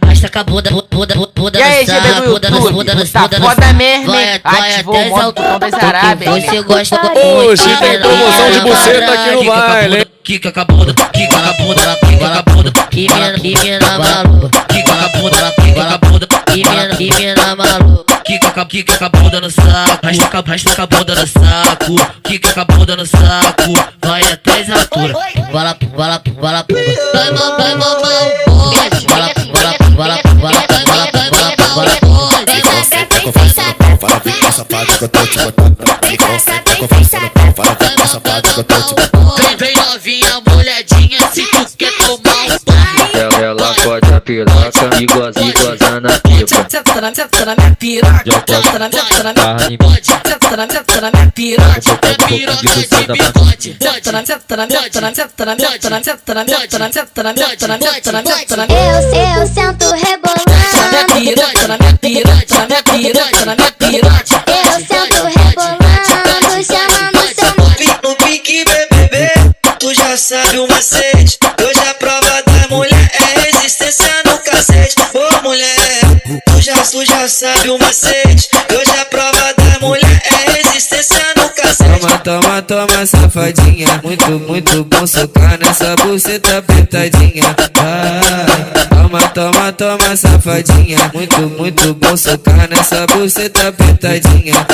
Arrasta com a bunda, E aí, GB do YouTube, tá foda mesmo, hein? Ativou o modo Tutão das Arábias. Você gosta Hoje tem promoção de buceta aqui no baile, hein? Kika com a bunda, kika com a bunda, kika com a bunda, que mina maluca. Kika com a bunda, kika com a bunda, que mina maluca. Kika com a bunda no saco, arrasta com a bunda no saco. Kika com a bunda no saco, vai até as alturas. Vai lá, vai mamão, pode. Vai lá, fala, vem com safado que eu tô te botando. Vem com safado, fala, vem com safado que eu tô te botando. Vem novinha, molhadinha, se tu quer tomar um banho. Ela pode a piroca e goza na pipa. Senta na minha piroca, senta na minha piroca, senta na minha piroca, é piroca de bigode. Eu sento rebolando. Eu sento rebolando, chamando seu nome. No pique BBB, tu já sabe o macete. Hoje a prova da mulher é resistência no cacete. Ô mulher, tu já sabe o macete. Hoje a prova da mulher é resistência no cacete. Toma, safadinha. Muito bom socar nessa buceta apertadinha. Toma, safadinha. Muito bom socar nessa buceta apertadinha.